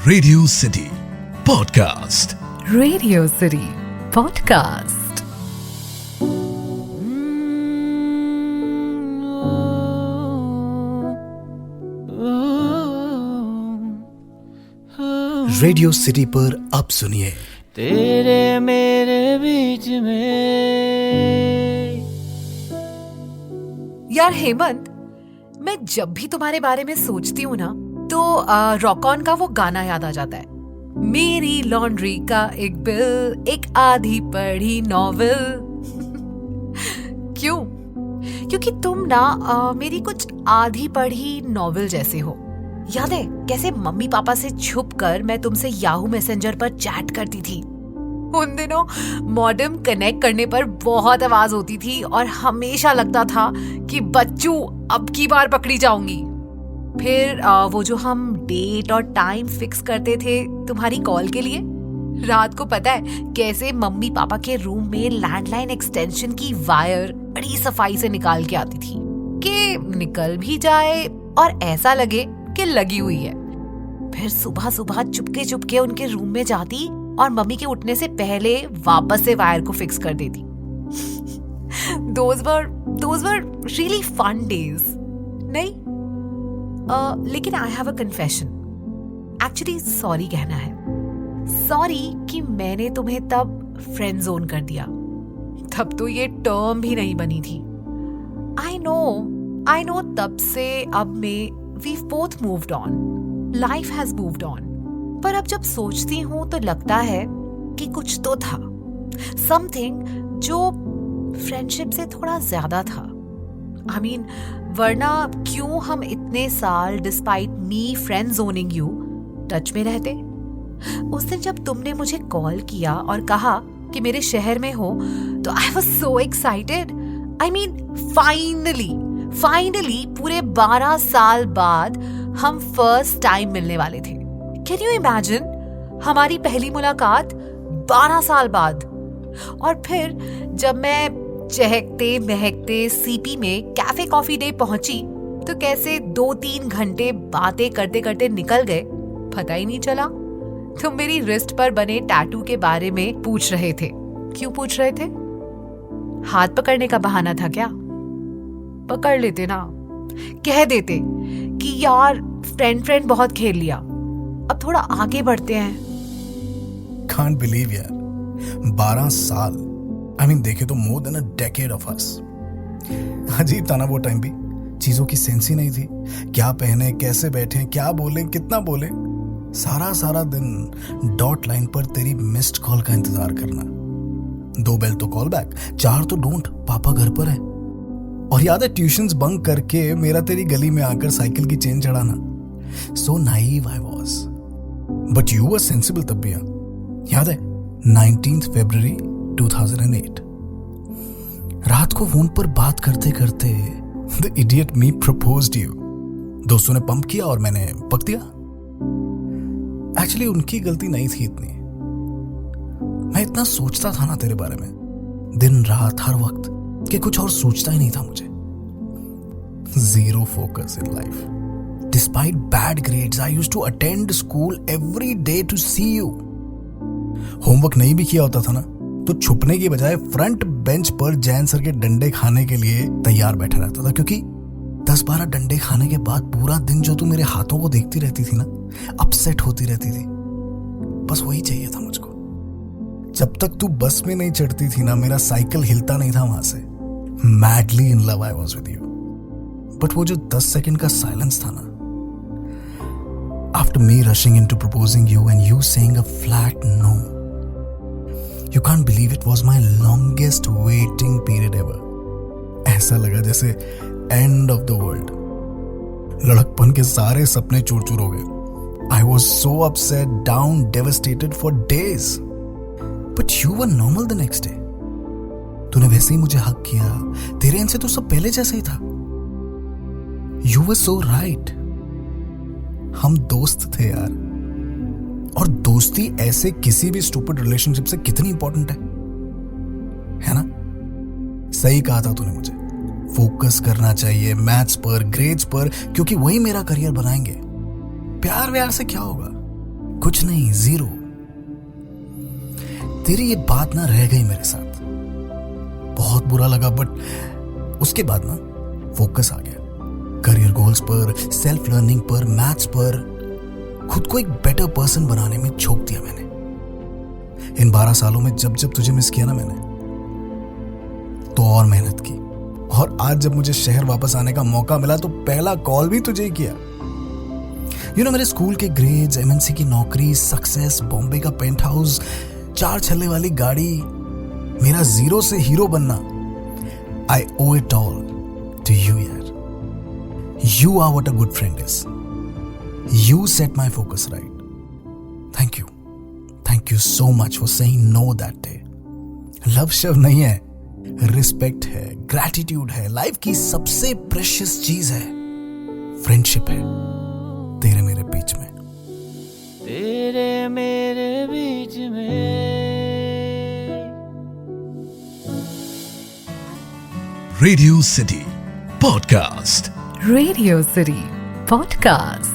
Radio city podcast. Radio city podcast. Radio city पर अब सुनिए तेरे मेरे बीच में। यार हेमंत, मैं जब भी तुम्हारे बारे में सोचती हूँ ना तो रॉक ऑन का वो गाना याद आ जाता है। मेरी लॉन्ड्री का एक बिल, एक आधी पढ़ी नॉवेल। क्यों? क्योंकि तुम ना मेरी कुछ आधी पढ़ी नॉवेल जैसे हो। याद है कैसे मम्मी पापा से छुप कर मैं तुमसे याहू मैसेंजर पर चैट करती थी। उन दिनों मॉडेम कनेक्ट करने पर बहुत आवाज होती थी और हमेशा लगता था कि बच्चू अब की बार पकड़ी जाऊंगी। फिर वो जो हम डेट और टाइम फिक्स करते थे तुम्हारी कॉल के लिए, रात को पता है कैसे मम्मी पापा के रूम में लैंडलाइन एक्सटेंशन की वायर बड़ी सफाई से निकाल के आती थी कि निकल भी जाए और ऐसा लगे कि लगी हुई है। फिर सुबह सुबह चुपके चुपके उनके रूम में जाती और मम्मी के उठने से पहले वापस से वायर को फिक्स कर देती। Those were really fun days, नहीं? लेकिन I have a confession. Actually, sorry कहना है। Sorry कि मैंने तुम्हें तब फ्रेंड जोन कर दिया। तब तो ये टर्म भी नहीं बनी थी। I know तब से अब में we've both moved on. Life has moved on. पर अब जब सोचती हूँ तो लगता है कि कुछ तो था, समथिंग जो फ्रेंडशिप से थोड़ा ज्यादा था। I mean, वरना क्यों हम इतने साल despite me friend zoning you touch में रहते। उस दिन जब तुमने मुझे कॉल किया और कहा कि मेरे शहर में हो तो I was so excited. I mean, finally पूरे 12 साल बाद हम फर्स्ट टाइम मिलने वाले थे। कैन यू इमेजिन, हमारी पहली मुलाकात 12 साल बाद। और फिर जब मैं चहकते महकते सीपी में कैफे कॉफी डे पहुंची तो कैसे 2-3 घंटे बातें करते करते निकल गए पता ही नहीं चला। तुम मेरी रिस्ट पर बने टैटू के बारे में पूछ रहे थे। क्यों पूछ रहे थे? हाथ पकड़ने का बहाना था क्या? पकड़ लेते ना, कह देते कि यार फ्रेंड बहुत खेल लिया, अब थोड़ा आगे बढ़ते हैं। कांट बिलीव यार, 12 साल। I mean, देखे तो more than a decade of us. अजीब था ना वो टाइम भी। चीजों की सेंस ही नहीं थी। क्या पहने, कैसे बैठे, क्या बोले, कितना बोले। सारा दिन डॉट लाइन पर तेरी मिस्ड कॉल का इंतजार करना। 2 बेल तो कॉल बैक, 4 तो डोंट, पापा घर पर है। और याद है ट्यूशंस बंक करके मेरा तेरी गली में आकर साइकिल की चेन चढ़ाना। So naive I was. But you were sensible तब भी। याद है 19th February 2008। रात को फोन पर बात करते करते the idiot me proposed you. दोस्तों ने पंप किया और मैंने पक दिया। एक्चुअली उनकी गलती नहीं थी इतनी। मैं इतना सोचता था ना तेरे बारे में, दिन रात हर वक्त, कि कुछ और सोचता ही नहीं था मुझे। Zero focus in life. Despite bad grades, I used to attend school every day to see you. Homework नहीं भी किया होता था ना तो छुपने की बजाय फ्रंट बेंच पर जैन सर के डंडे खाने के लिए तैयार बैठा रहता था, क्योंकि 10-12 डंडे खाने के बाद पूरा दिन जो तू मेरे हाथों को देखती रहती थी ना, अपसेट होती रहती थी। बस वही चाहिए था मुझको। जब तक तू बस में नहीं चढ़ती थी ना, मेरा साइकिल हिलता नहीं था वहां से। Madly in love I was with you. But वो जो 10 सेकंड का साइलेंस था ना, after me rushing into proposing you and you saying a flat no, you can't believe it was my longest waiting period ever. ऐसा लगा जैसे end of the world. लड़कपन के सारे सपने चूर चूर हो गए। I was so upset, down, devastated for days. But you were normal the next day. तूने वैसे ही मुझे हक किया। तेरे end से तो सब पहले जैसे ही था। You were so right. हम दोस्त थे यार। और दोस्ती ऐसे किसी भी स्टूपिड रिलेशनशिप से कितनी इंपॉर्टेंट है ना? सही कहा था तूने मुझे। फोकस करना चाहिए मैथ्स पर, ग्रेड्स पर, क्योंकि वही मेरा करियर बनाएंगे। प्यार व्यार से क्या होगा? कुछ नहीं, जीरो। तेरी ये बात ना रह गई मेरे साथ, बहुत बुरा लगा, बट उसके बाद ना फोकस आ गया करियर गोल्स पर, सेल्फ लर्निंग पर, मैथ्स पर। खुद को एक बेटर पर्सन बनाने में झोंक दिया मैंने। इन 12 सालों में जब जब तुझे मिस किया ना मैंने, तो और मेहनत की, और आज जब मुझे शहर वापस आने का मौका मिला तो पहला कॉल भी तुझे ही किया। मेरे स्कूल के ग्रेड्स, एमएनसी की नौकरी, सक्सेस, बॉम्बे का पेंट हाउस, 4 छल्ले वाली गाड़ी, मेरा जीरो से हीरो बनना, आई ओ इट ऑल टू यू यार। You are what a good friend is. You set my focus right. Thank you. Thank you so much for saying no that day. Love शब्द नहीं है, रिस्पेक्ट है, gratitude है, life की सबसे precious चीज है, फ्रेंडशिप है तेरे मेरे बीच में। तेरे मेरे बीच में। Radio City Podcast. Radio City Podcast.